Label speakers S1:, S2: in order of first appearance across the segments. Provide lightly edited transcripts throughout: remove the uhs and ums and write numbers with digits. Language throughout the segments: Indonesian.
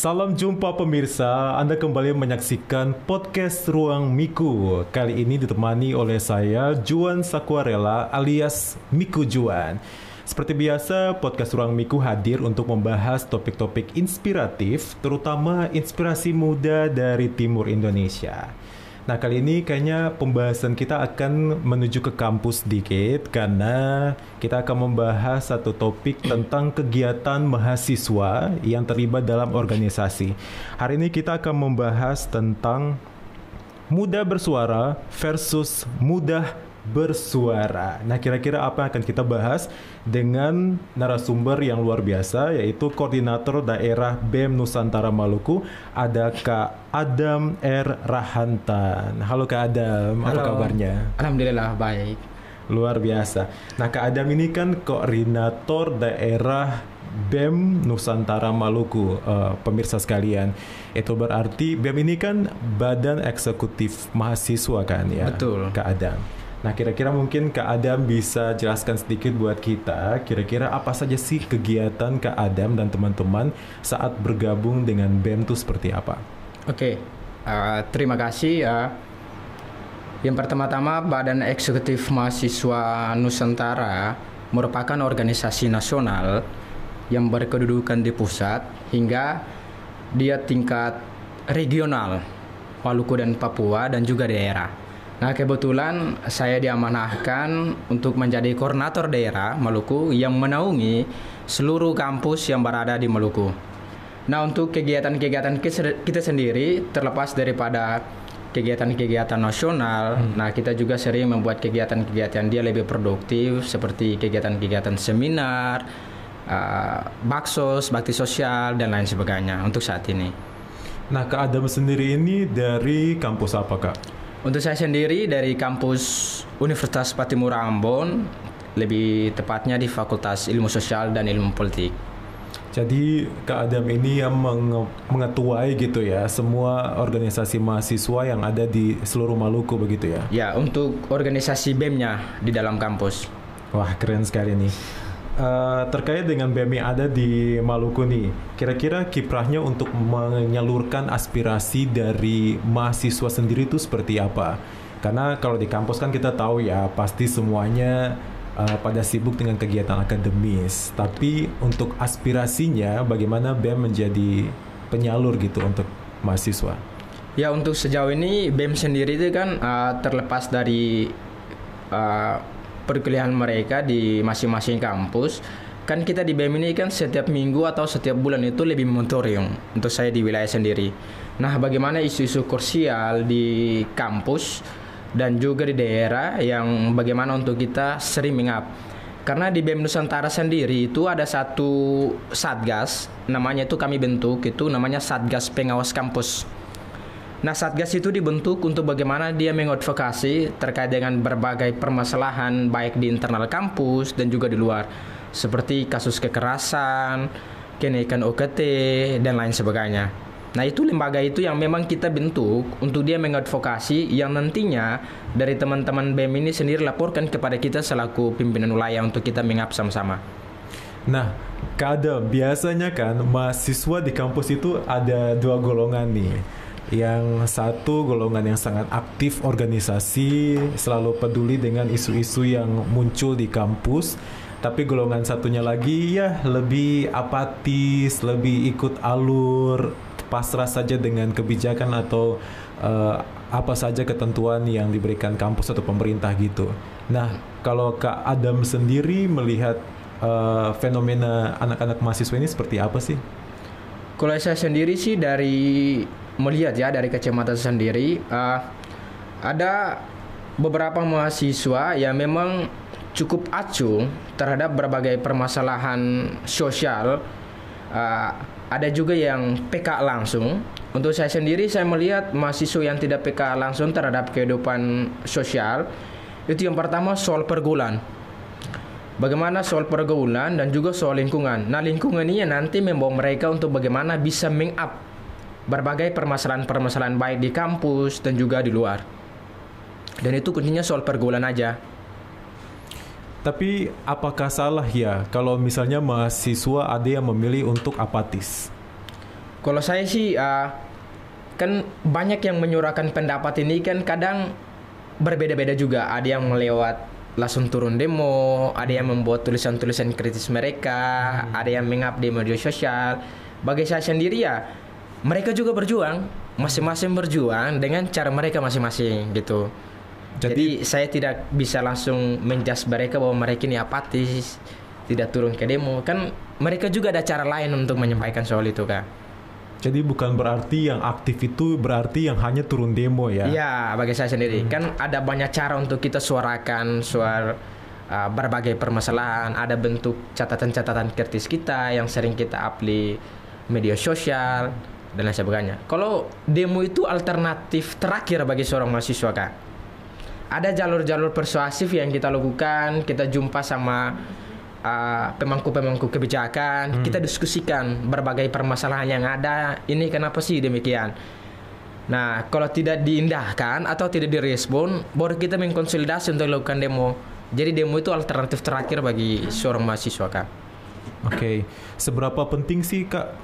S1: Salam jumpa pemirsa, Anda kembali menyaksikan podcast Ruang Miku. Kali ini ditemani oleh saya, Juan Sakwarela alias Miku Juan. Seperti biasa, podcast Ruang Miku hadir untuk membahas topik-topik inspiratif, terutama inspirasi muda dari Timur Indonesia. Nah, kali ini kayaknya pembahasan kita akan menuju ke kampus dikit karena kita akan membahas satu topik tentang kegiatan mahasiswa yang terlibat dalam organisasi. Hari ini kita akan membahas tentang muda bersuara versus mudah bersuara. Nah, kira-kira apa yang akan kita bahas dengan narasumber yang luar biasa, yaitu Koordinator Daerah BEM Nusantara Maluku, ada Kak Adam R. Rahantan. Halo Kak Adam, apa kabarnya?
S2: Alhamdulillah baik.
S1: Luar biasa. Nah, Kak Adam ini kan Koordinator Daerah BEM Nusantara Maluku, pemirsa sekalian. Itu berarti BEM ini kan Badan Eksekutif Mahasiswa kan ya?
S2: Betul.
S1: Kak Adam. Nah, kira-kira mungkin Kak Adam bisa jelaskan sedikit buat kita, kira-kira apa saja sih kegiatan Kak Adam dan teman-teman saat bergabung dengan BEM itu seperti apa?
S2: Oke, terima kasih. Yang pertama-tama, Badan Eksekutif Mahasiswa Nusantara merupakan organisasi nasional yang berkedudukan di pusat hingga dia tingkat regional, Maluku dan Papua dan juga daerah. Nah, kebetulan saya diamanahkan untuk menjadi koordinator daerah Maluku yang menaungi seluruh kampus yang berada di Maluku. Nah, untuk kegiatan-kegiatan kita sendiri, terlepas daripada kegiatan-kegiatan nasional, nah kita juga sering membuat kegiatan-kegiatan dia lebih produktif seperti kegiatan-kegiatan seminar, baksos, bakti sosial, dan lain sebagainya untuk saat ini.
S1: Nah, Kak Adam sendiri ini dari kampus apa, Kak?
S2: Untuk saya sendiri dari kampus Universitas Patimura Ambon, lebih tepatnya di Fakultas Ilmu Sosial dan Ilmu Politik.
S1: Jadi Kak Adam ini yang mengetuai gitu ya semua organisasi mahasiswa yang ada di seluruh Maluku begitu ya?
S2: Ya, untuk organisasi BEM-nya di dalam kampus.
S1: Wah, keren sekali nih. Terkait dengan BEM yang ada di Maluku nih, kira-kira kiprahnya untuk menyalurkan aspirasi dari mahasiswa sendiri itu seperti apa? Karena kalau di kampus kan kita tahu ya, pasti semuanya pada sibuk dengan kegiatan akademis. Tapi untuk aspirasinya, bagaimana BEM menjadi penyalur gitu untuk mahasiswa?
S2: Ya, untuk sejauh ini BEM sendiri itu kan terlepas dari perkuliahan mereka di masing-masing kampus, kan kita di BEM ini kan setiap minggu atau setiap bulan itu lebih memonitorium untuk saya di wilayah sendiri. Nah, bagaimana isu-isu krusial di kampus dan juga di daerah yang bagaimana untuk kita sering mengap. Karena di BEM Nusantara sendiri itu ada satu satgas, namanya itu kami bentuk, itu namanya Satgas Pengawas Kampus. Nah, Satgas itu dibentuk untuk bagaimana dia mengadvokasi terkait dengan berbagai permasalahan baik di internal kampus dan juga di luar, seperti kasus kekerasan, kenaikan UKT, dan lain sebagainya. Nah, itu lembaga itu yang memang kita bentuk untuk dia mengadvokasi yang nantinya dari teman-teman BEM ini sendiri laporkan kepada kita selaku pimpinan wilayah untuk kita mengap sama-sama.
S1: Nah, Kak Adam, biasanya kan mahasiswa di kampus itu ada dua golongan nih. Yang satu golongan yang sangat aktif organisasi, selalu peduli dengan isu-isu yang muncul di kampus. Tapi golongan satunya lagi ya lebih apatis, lebih ikut alur, pasrah saja dengan kebijakan atau apa saja ketentuan yang diberikan kampus atau pemerintah gitu. Nah, kalau Kak Adam sendiri melihat fenomena anak-anak mahasiswa ini seperti apa sih?
S2: Kalau saya sendiri sih dari kacamata sendiri, ada beberapa mahasiswa yang memang cukup acuh terhadap berbagai permasalahan sosial. Ada juga yang PK langsung. Untuk saya sendiri, saya melihat mahasiswa yang tidak PK langsung terhadap kehidupan sosial. Itu yang pertama soal pergaulan. Bagaimana soal pergaulan dan juga soal lingkungan. Nah, lingkungan ini nanti membawa mereka untuk bagaimana bisa meng-up berbagai permasalahan-permasalahan baik di kampus dan juga di luar. Dan itu kuncinya soal pergaulan aja.
S1: Tapi apakah salah ya kalau misalnya mahasiswa ada yang memilih untuk apatis?
S2: Kalau saya sih kan banyak yang menyuarakan pendapat ini kan kadang berbeda-beda juga. Ada yang melewat langsung turun demo, ada yang membuat tulisan-tulisan kritis mereka, ada yang mengupdate di media sosial. Bagi saya sendiri ya, mereka juga berjuang, masing-masing berjuang dengan cara mereka masing-masing gitu. Jadi saya tidak bisa langsung menjudge mereka bahwa mereka ini apatis, tidak turun ke demo. Kan mereka juga ada cara lain untuk menyampaikan soal itu, Kak.
S1: Jadi bukan berarti yang aktif itu berarti yang hanya turun demo ya?
S2: Iya, bagi saya sendiri. Kan ada banyak cara untuk kita suarakan berbagai permasalahan. Ada bentuk catatan-catatan kritis kita yang sering kita upload media sosial dan lain sebagainya. Kalau demo itu alternatif terakhir bagi seorang mahasiswa, Kak. Ada jalur-jalur persuasif yang kita lakukan. Kita jumpa sama pemangku-pemangku kebijakan, kita diskusikan berbagai permasalahan yang ada. Ini kenapa sih demikian? Nah, kalau tidak diindahkan atau tidak direspon, baru kita mengkonsolidasi untuk melakukan demo. Jadi demo itu alternatif terakhir bagi seorang mahasiswa, Kak.
S1: Oke, seberapa penting sih Kak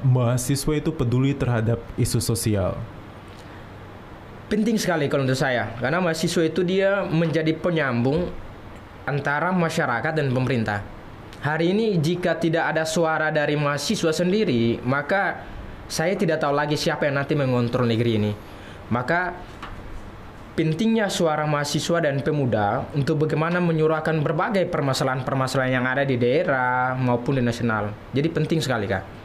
S1: mahasiswa itu peduli terhadap isu sosial?
S2: Penting sekali kalau menurut saya, karena mahasiswa itu dia menjadi penyambung antara masyarakat dan pemerintah. Hari ini jika tidak ada suara dari mahasiswa sendiri, maka saya tidak tahu lagi siapa yang nanti mengontrol negeri ini. Maka pentingnya suara mahasiswa dan pemuda untuk bagaimana menyuarakan berbagai permasalahan-permasalahan yang ada di daerah maupun di nasional. Jadi penting sekali, Kak.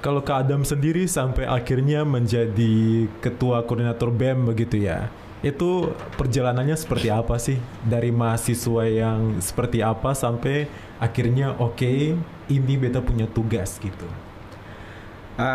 S1: Kalau Kak Adam sendiri sampai akhirnya menjadi ketua koordinator BEM begitu ya, itu perjalanannya seperti apa sih? Dari mahasiswa yang seperti apa sampai akhirnya oke, ini beta punya tugas gitu.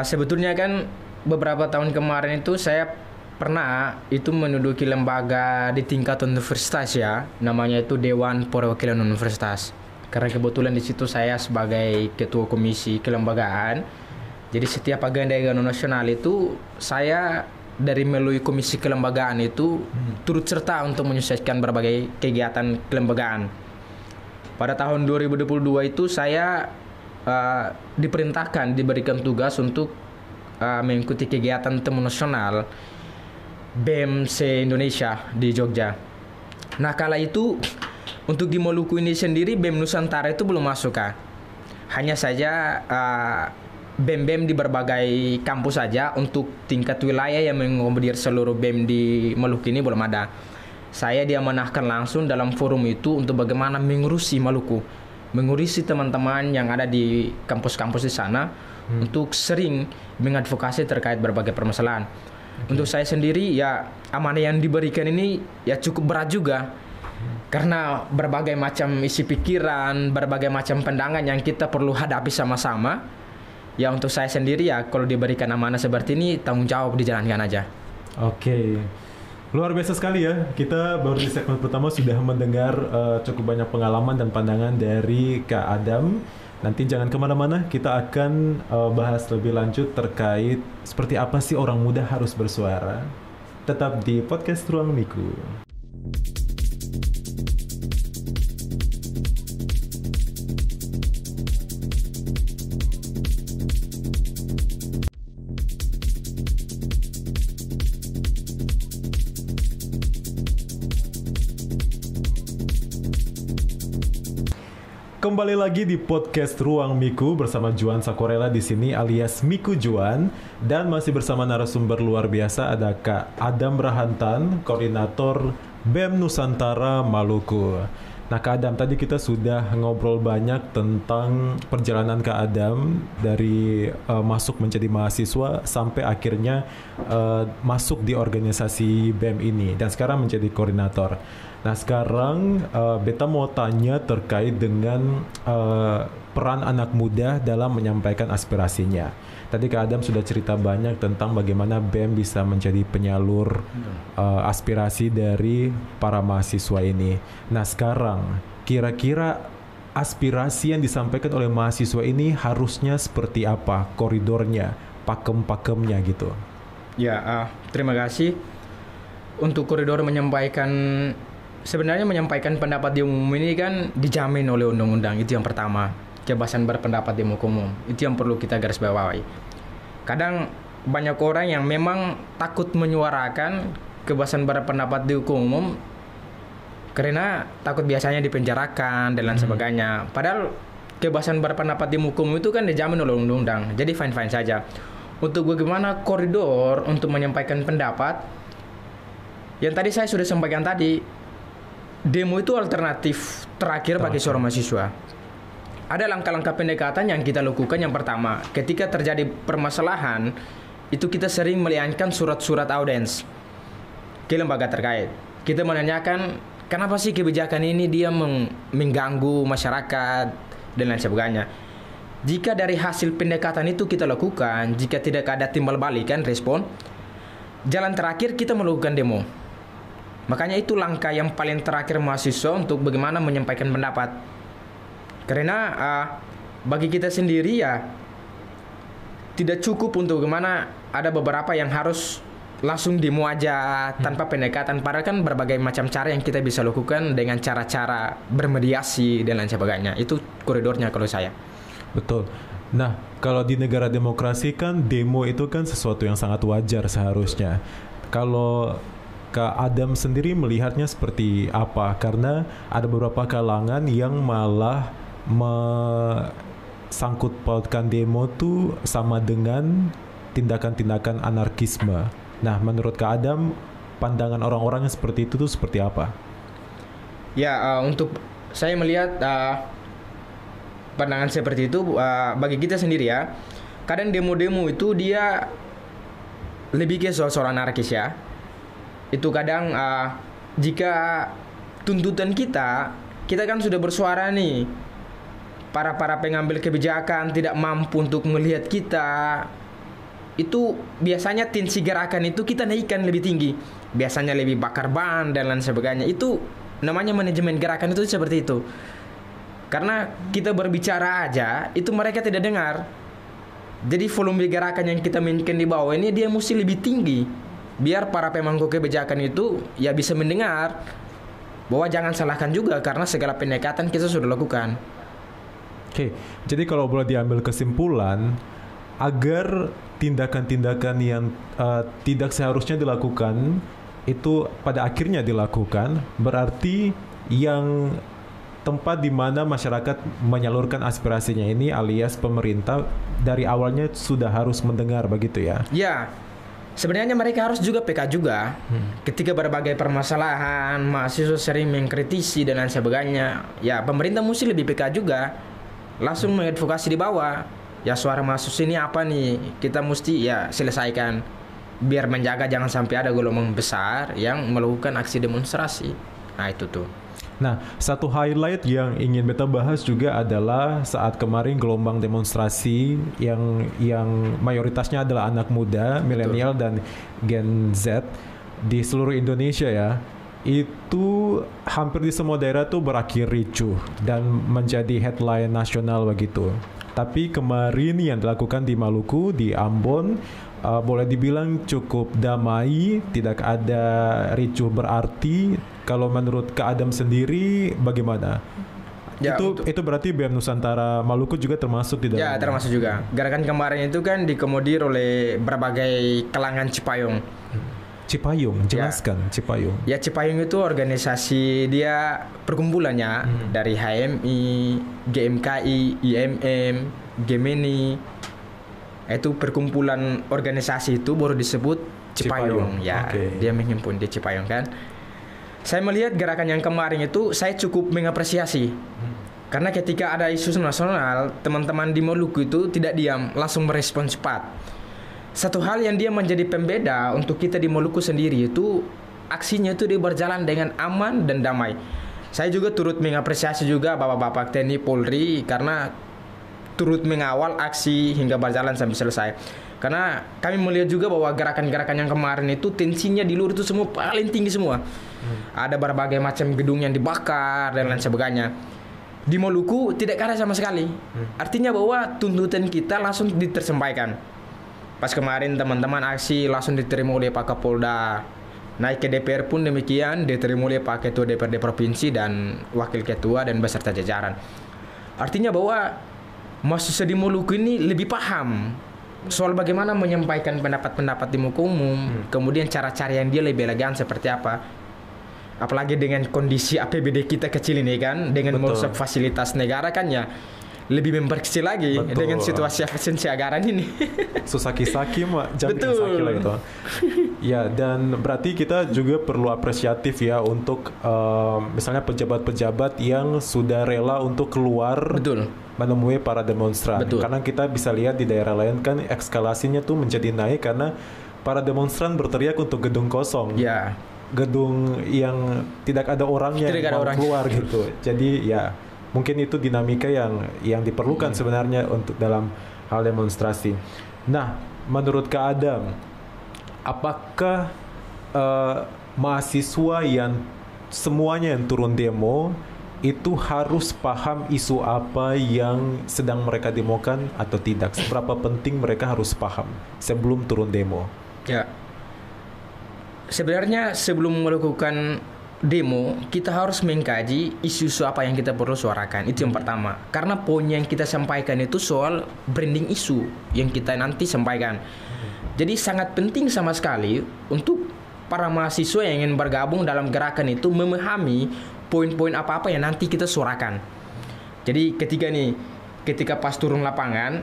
S2: Sebetulnya kan beberapa tahun kemarin itu saya pernah itu menduduki lembaga di tingkat universitas ya, namanya itu Dewan Perwakilan Universitas. Karena kebetulan di situ saya sebagai ketua komisi kelembagaan. Jadi setiap agenda nasional itu saya dari melalui komisi kelembagaan itu turut serta untuk menyelesaikan berbagai kegiatan kelembagaan. Pada tahun 2022 itu saya diberikan tugas untuk mengikuti kegiatan temu nasional BEM se-Indonesia di Jogja. Nah, kala itu untuk di Maluku ini sendiri BEM Nusantara itu belum masuk, Kak. Hanya saja BEM-BEM di berbagai kampus saja. Untuk tingkat wilayah yang mengakomodir seluruh BEM di Maluku ini belum ada. Saya diamanahkan langsung dalam forum itu untuk bagaimana mengurusi Maluku, mengurusi teman-teman yang ada di kampus-kampus di sana untuk sering mengadvokasi terkait berbagai permasalahan. Untuk saya sendiri ya amanah yang diberikan ini ya cukup berat juga. Karena berbagai macam isi pikiran, berbagai macam pandangan yang kita perlu hadapi sama-sama. Ya untuk saya sendiri ya kalau diberikan amanah seperti ini tanggung jawab dijalankan aja.
S1: Oke. Luar biasa sekali ya. Kita baru di segmen pertama sudah mendengar cukup banyak pengalaman dan pandangan dari Kak Adam. Nanti jangan kemana-mana, kita akan bahas lebih lanjut terkait seperti apa sih orang muda harus bersuara. Tetap di podcast Ruang Miku. Kembali lagi di podcast Ruang Miku bersama Juan Sakorela di sini alias Miku Juan, dan masih bersama narasumber luar biasa ada Kak Adam Rahantan, koordinator BEM Nusantara Maluku. Nah Kak Adam, tadi kita sudah ngobrol banyak tentang perjalanan Kak Adam dari masuk menjadi mahasiswa sampai akhirnya masuk di organisasi BEM ini dan sekarang menjadi koordinator. Nah sekarang beta mau tanya terkait dengan peran anak muda dalam menyampaikan aspirasinya. Tadi Kak Adam sudah cerita banyak tentang bagaimana BEM bisa menjadi penyalur aspirasi dari para mahasiswa ini. Nah sekarang kira-kira aspirasi yang disampaikan oleh mahasiswa ini harusnya seperti apa koridornya, pakem-pakemnya gitu?
S2: Ya, terima kasih. Untuk koridor sebenarnya menyampaikan pendapat di umum ini kan dijamin oleh undang-undang, itu yang pertama. Kebebasan berpendapat di muka umum, itu yang perlu kita garis bawahi. Kadang banyak orang yang memang takut menyuarakan kebebasan berpendapat di hukum umum karena takut biasanya dipenjarakan dan lain sebagainya. Padahal kebebasan berpendapat di hukum itu kan dijamin oleh undang-undang. Jadi fine-fine saja. Untuk bagaimana koridor untuk menyampaikan pendapat, yang tadi saya sudah sampaikan tadi, demo itu alternatif terakhir bagi seorang mahasiswa. Ada langkah-langkah pendekatan yang kita lakukan. Yang pertama, ketika terjadi permasalahan, itu kita sering melihatkan surat-surat audiens ke lembaga terkait. Kita menanyakan, kenapa sih kebijakan ini dia mengganggu masyarakat dan lain sebagainya. Jika dari hasil pendekatan itu kita lakukan, jika tidak ada timbal balikan respon, jalan terakhir kita melakukan demo. Makanya itu langkah yang paling terakhir mahasiswa untuk bagaimana menyampaikan pendapat. Karena bagi kita sendiri ya tidak cukup untuk bagaimana ada beberapa yang harus langsung demo aja tanpa pendekatan. Padahal kan berbagai macam cara yang kita bisa lakukan dengan cara-cara bermediasi dan lain sebagainya. Itu koridornya kalau saya.
S1: Betul. Nah, kalau di negara demokrasi kan demo itu kan sesuatu yang sangat wajar seharusnya. Kalau Kak Adam sendiri melihatnya seperti apa? Karena ada beberapa kalangan yang malah sangkut pautkan demo tuh sama dengan tindakan-tindakan anarkisme. Nah, menurut Kak Adam, pandangan orang-orang yang seperti itu tuh seperti apa?
S2: Ya, untuk saya melihat pandangan seperti itu bagi kita sendiri ya. Kadang demo-demo itu dia lebih ke soal anarkis ya. Itu kadang jika tuntutan kita kan sudah bersuara nih. Para pengambil kebijakan tidak mampu untuk melihat kita, itu biasanya tensi gerakan itu kita naikkan lebih tinggi. Biasanya lebih bakar ban dan lain sebagainya. Itu namanya manajemen gerakan itu seperti itu. Karena kita berbicara aja, itu mereka tidak dengar. Jadi volume gerakan yang kita mainkan di bawah ini dia mesti lebih tinggi. Biar para pemangku kebijakan itu ya bisa mendengar. Bahwa jangan salahkan juga karena segala pendekatan kita sudah lakukan.
S1: Oke, jadi kalau boleh diambil kesimpulan, agar tindakan-tindakan yang tidak seharusnya dilakukan itu pada akhirnya dilakukan, berarti yang tempat di mana masyarakat menyalurkan aspirasinya ini alias pemerintah dari awalnya sudah harus mendengar begitu ya?
S2: Ya, sebenarnya mereka harus juga peka juga. Ketika berbagai permasalahan, mahasiswa sering mengkritisi dan lain sebagainya, ya pemerintah mesti lebih peka juga. Langsung mengadvokasi di bawah. Ya suara mahasiswa ini apa nih? Kita mesti ya selesaikan. Biar menjaga jangan sampai ada gelombang besar yang melakukan aksi demonstrasi. Nah itu tuh.
S1: Nah, satu highlight yang ingin beta bahas juga adalah saat kemarin gelombang demonstrasi yang mayoritasnya adalah anak muda, milenial dan Gen Z di seluruh Indonesia ya. Itu hampir di semua daerah tuh berakhir ricuh dan menjadi headline nasional begitu. Tapi kemarin yang dilakukan di Maluku, di Ambon, boleh dibilang cukup damai, tidak ada ricuh berarti. Kalau menurut Kak Adam sendiri bagaimana? Ya, itu berarti BEM Nusantara Maluku juga termasuk di dalam.
S2: Ya, termasuk juga. Gerakan kemarin itu kan dikomodir oleh berbagai kalangan Cipayung.
S1: Cipayung, jelaskan ya. Cipayung.
S2: Ya, Cipayung itu organisasi dia perkumpulannya dari HMI, GMKI, IMM, Gemini. Itu perkumpulan organisasi itu baru disebut Cipayung. Ya, dia menghimpun di Cipayung kan. Saya melihat gerakan yang kemarin itu saya cukup mengapresiasi. Karena ketika ada isu nasional, teman-teman di Maluku itu tidak diam, langsung merespon cepat. Satu hal yang dia menjadi pembeda untuk kita di Maluku sendiri itu aksinya itu dia berjalan dengan aman dan damai. Saya juga turut mengapresiasi juga bapak-bapak TNI Polri karena turut mengawal aksi hingga berjalan sampai selesai. Karena kami melihat juga bahwa gerakan-gerakan yang kemarin itu tensinya di luar itu semua paling tinggi semua. Ada berbagai macam gedung yang dibakar dan lain sebagainya. Di Maluku tidak ada sama sekali. Artinya bahwa tuntutan kita langsung ditersampaikan. Pas kemarin teman-teman aksi langsung diterima oleh Pak Kapolda. Naik ke DPR pun demikian, diterima oleh Pak Ketua DPRD Provinsi dan Wakil Ketua dan beserta jajaran. Artinya bahwa mahasiswa di Maluku ini lebih paham soal bagaimana menyampaikan pendapat-pendapat di muka umum, kemudian cara-cara yang dia lebih elegan seperti apa. Apalagi dengan kondisi APBD kita kecil ini kan, dengan mengurus fasilitas negara kan ya lebih memperkecil lagi. Betul. Dengan situasi efisiensi anggaran ini.
S1: Susah kisaki mah jam kisaki lah gitu. Ya, dan berarti kita juga perlu apresiatif ya untuk misalnya pejabat-pejabat yang sudah rela untuk keluar. Betul. Menemui para demonstran. Betul. Karena kita bisa lihat di daerah lain kan eskalasinya tuh menjadi naik karena para demonstran berteriak untuk gedung kosong. Ya. Gedung yang tidak ada orangnya yang mau keluar gitu. Jadi ya mungkin itu dinamika yang diperlukan sebenarnya untuk dalam hal demonstrasi. Nah, menurut Kak Adam, apakah mahasiswa yang semuanya yang turun demo itu harus paham isu apa yang sedang mereka demokan atau tidak? Seberapa penting mereka harus paham sebelum turun demo?
S2: Ya, sebenarnya sebelum melakukan demo, kita harus mengkaji isu-isu apa yang kita perlu suarakan. Itu yang pertama. Karena poin yang kita sampaikan itu soal branding isu yang kita nanti sampaikan. Jadi sangat penting sama sekali untuk para mahasiswa yang ingin bergabung dalam gerakan itu memahami poin-poin apa-apa yang nanti kita suarakan. Jadi ketika pas turun lapangan,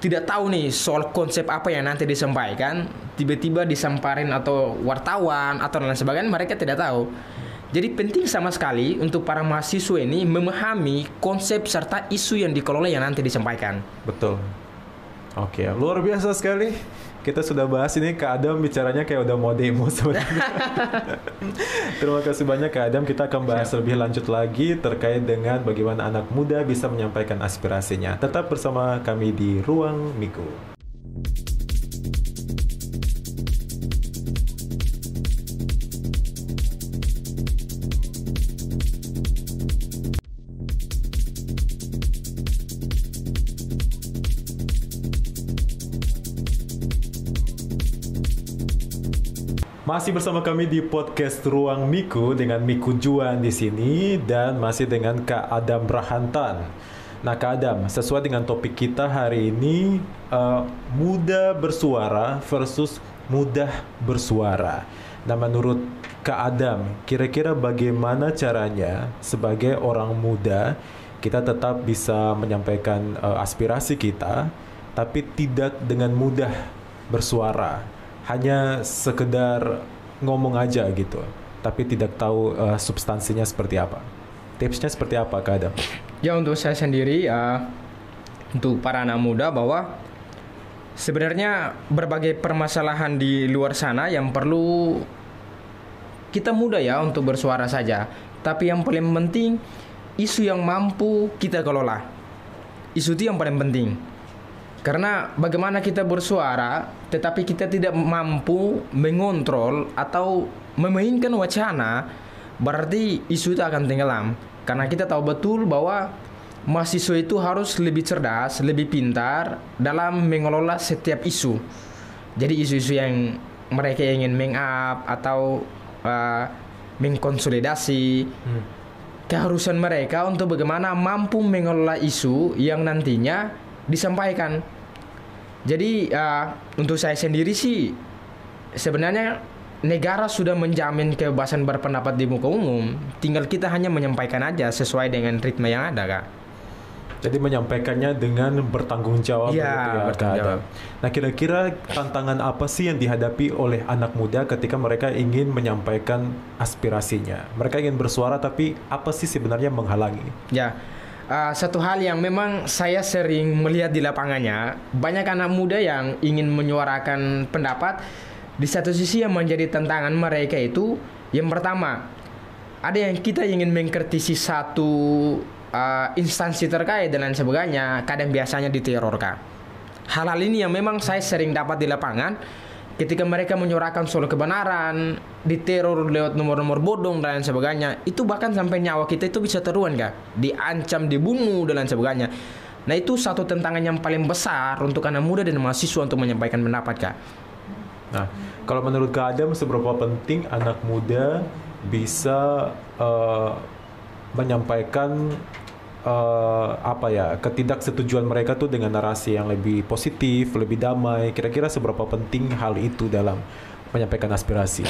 S2: tidak tahu nih soal konsep apa yang nanti disampaikan, tiba-tiba disamparin atau wartawan atau lain sebagainya, mereka tidak tahu. Jadi penting sama sekali untuk para mahasiswa ini memahami konsep serta isu yang dikelola yang nanti disampaikan.
S1: Betul. Oke, luar biasa sekali. Kita sudah bahas ini, Kak Adam bicaranya kayak udah mau demo sebenarnya. Terima kasih banyak Kak Adam. Kita akan bahas lebih lanjut lagi terkait dengan bagaimana anak muda bisa menyampaikan aspirasinya. Tetap bersama kami di Ruang Miku. Masih bersama kami di podcast Ruang Miku dengan Miku Juan di sini dan masih dengan Kak Adam Rahantan. Nah Kak Adam, sesuai dengan topik kita hari ini, muda bersuara versus mudah bersuara. Nah menurut Kak Adam, kira-kira bagaimana caranya sebagai orang muda kita tetap bisa menyampaikan aspirasi kita, tapi tidak dengan mudah bersuara? Hanya sekedar ngomong aja gitu, tapi tidak tahu substansinya seperti apa. Tipsnya seperti apa, Kak Adam?
S2: Ya untuk saya sendiri, untuk para anak muda bahwa sebenarnya berbagai permasalahan di luar sana yang perlu kita muda ya untuk bersuara saja. Tapi yang paling penting isu yang mampu kita kelola. Isu itu yang paling penting. Karena bagaimana kita bersuara tetapi kita tidak mampu mengontrol atau memainkan wacana, berarti isu itu akan tenggelam. Karena kita tahu betul bahwa mahasiswa itu harus lebih cerdas, lebih pintar dalam mengelola setiap isu. Jadi isu-isu yang mereka ingin meng-up atau mengkonsolidasi, keharusan mereka untuk bagaimana mampu mengelola isu yang nantinya disampaikan. Jadi untuk saya sendiri sih sebenarnya negara sudah menjamin kebebasan berpendapat di muka umum. Tinggal kita hanya menyampaikan aja sesuai dengan ritme yang ada, Kak.
S1: Jadi menyampaikannya dengan bertanggung jawab.
S2: Ya, bertanggung jawab.
S1: Nah kira-kira tantangan apa sih yang dihadapi oleh anak muda ketika mereka ingin menyampaikan aspirasinya? Mereka ingin bersuara tapi apa sih sebenarnya menghalangi?
S2: Ya. Satu hal yang memang saya sering melihat di lapangannya, banyak anak muda yang ingin menyuarakan pendapat. Di satu sisi yang menjadi tantangan mereka itu, yang pertama, ada yang kita ingin mengkritisi satu instansi terkait dan lain sebagainya, kadang biasanya diterorkan. Hal-hal ini yang memang saya sering dapat di lapangan, ketika mereka menyuarakan soal kebenaran, diteror lewat nomor-nomor bodong dan lain sebagainya, itu bahkan sampai nyawa kita itu bisa taruhan, Kak. Diancam, dibunuh dan lain sebagainya. Nah itu satu tantangan yang paling besar untuk anak muda dan mahasiswa untuk menyampaikan pendapat, Kak.
S1: Nah kalau menurut Kak Adam, seberapa penting anak muda bisa menyampaikan ketidaksetujuan mereka tuh dengan narasi yang lebih positif, lebih damai. Kira-kira seberapa penting hal itu dalam menyampaikan aspirasi?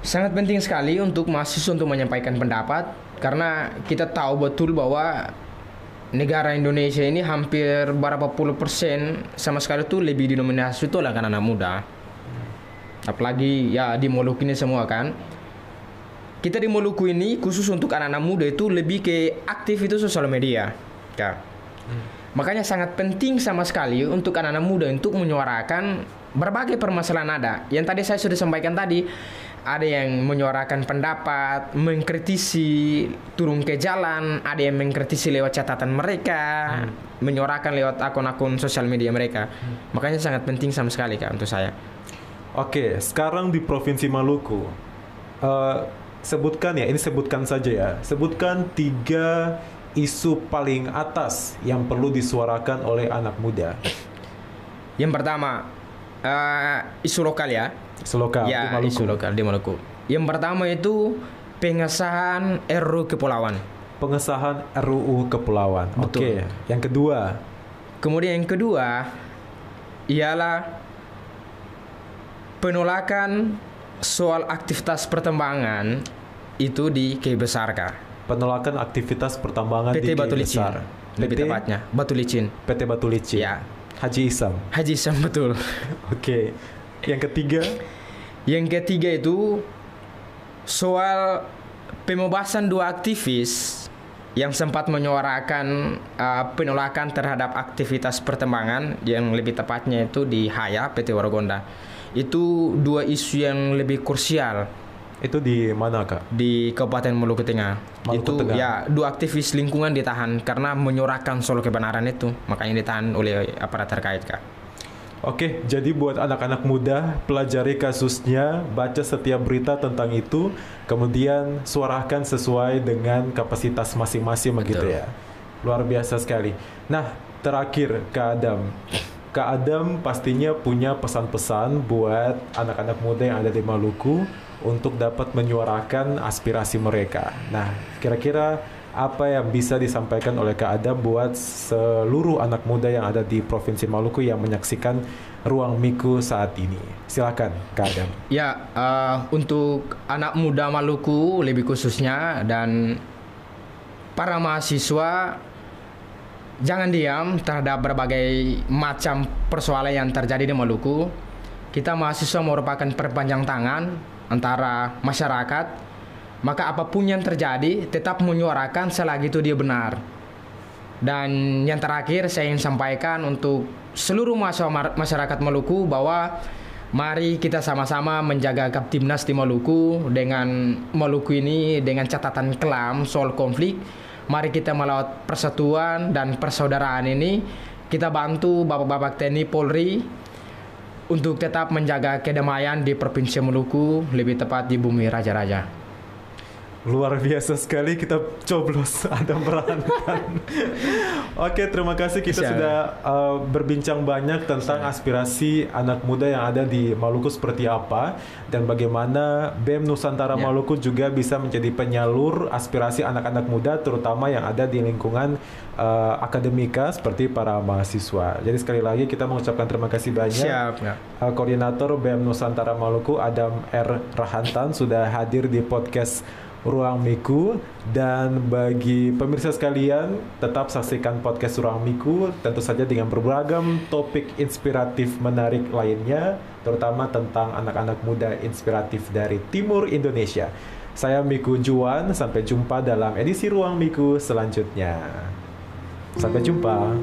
S2: Sangat penting sekali untuk mahasiswa untuk menyampaikan pendapat, karena kita tahu betul bahwa negara Indonesia ini hampir berapa puluh persen sama sekali tuh lebih didominasi itu oleh anak muda. Apalagi ya di Maluku ini semua kan. Kita di Maluku ini khusus untuk anak-anak muda itu lebih ke aktif itu sosial media. Ya. Makanya sangat penting sama sekali untuk anak-anak muda untuk menyuarakan berbagai permasalahan ada. Yang tadi saya sudah sampaikan tadi, ada yang menyuarakan pendapat, mengkritisi, turun ke jalan, ada yang mengkritisi lewat catatan mereka, menyuarakan lewat akun-akun sosial media mereka. Makanya sangat penting sama sekali Kak untuk saya.
S1: Oke, sekarang di Provinsi Maluku, sebutkan saja ya. Sebutkan 3 isu paling atas yang perlu disuarakan oleh anak muda.
S2: Yang pertama, isu lokal ya.
S1: Isu lokal
S2: ya,
S1: di Maluku.
S2: Isu lokal di Maluku. Yang pertama itu pengesahan RUU Kepulauan.
S1: Pengesahan RUU Kepulauan.
S2: Betul.
S1: Oke. Yang kedua.
S2: Kemudian yang kedua ialah penolakan soal aktivitas pertambangan itu di Kebesarka.
S1: Penolakan aktivitas pertambangan
S2: PT
S1: di
S2: Batu Licin.
S1: Besar.
S2: Lebih tepatnya Batu Licin.
S1: PT Batu Licin.
S2: Ya.
S1: Haji Isam.
S2: Haji Isam betul.
S1: Oke. Yang ketiga.
S2: Yang ketiga itu soal pembebasan 2 aktivis yang sempat menyuarakan penolakan terhadap aktivitas pertambangan, yang lebih tepatnya itu di Haya PT Waragonda. Itu 2 isu yang lebih krusial.
S1: Itu di mana Kak?
S2: Di Kabupaten Maluku Tengah.
S1: Maluku
S2: Itu
S1: Tengah.
S2: ya 2 aktivis lingkungan ditahan karena menyuarakan soal kebenaran itu, makanya ditahan oleh aparat terkait Kak.
S1: Oke, jadi buat anak-anak muda, pelajari kasusnya, baca setiap berita tentang itu, kemudian suarakan sesuai dengan kapasitas masing-masing begitu ya. Luar biasa sekali. Nah, terakhir Kak Adam. Kak Adam pastinya punya pesan-pesan buat anak-anak muda yang ada di Maluku untuk dapat menyuarakan aspirasi mereka. Nah, kira-kira apa yang bisa disampaikan oleh Kak Adam buat seluruh anak muda yang ada di Provinsi Maluku yang menyaksikan Ruang Miku saat ini? Silakan Kak Adam.
S2: Ya, untuk anak muda Maluku lebih khususnya dan para mahasiswa, jangan diam terhadap berbagai macam persoalan yang terjadi di Maluku. Kita mahasiswa merupakan perpanjang tangan antara masyarakat. Maka apapun yang terjadi, tetap menyuarakan selagi itu dia benar. Dan yang terakhir saya ingin sampaikan untuk seluruh masyarakat Maluku bahwa mari kita sama-sama menjaga Kaptimnas di Maluku. Dengan Maluku ini dengan catatan kelam soal konflik, mari kita melawat persatuan dan persaudaraan ini. Kita bantu Bapak-Bapak TNI Polri untuk tetap menjaga kedamaian di Provinsi Maluku, lebih tepat di bumi raja-raja.
S1: Luar biasa sekali, kita coblos Adam merankan. Oke, terima kasih, kita sudah berbincang banyak tentang aspirasi anak muda yang ada di Maluku seperti apa, dan bagaimana BEM Nusantara Maluku juga bisa menjadi penyalur aspirasi anak-anak muda, terutama yang ada di lingkungan akademika seperti para mahasiswa. Jadi sekali lagi kita mengucapkan terima kasih banyak. Koordinator BEM Nusantara Maluku Adam R. Rahantan sudah hadir di podcast Ruang Miku, dan bagi pemirsa sekalian tetap saksikan podcast Ruang Miku, tentu saja dengan beragam topik inspiratif menarik lainnya, terutama tentang anak-anak muda inspiratif dari Timur Indonesia. Saya Miku Juan, sampai jumpa dalam edisi Ruang Miku selanjutnya. Sampai jumpa.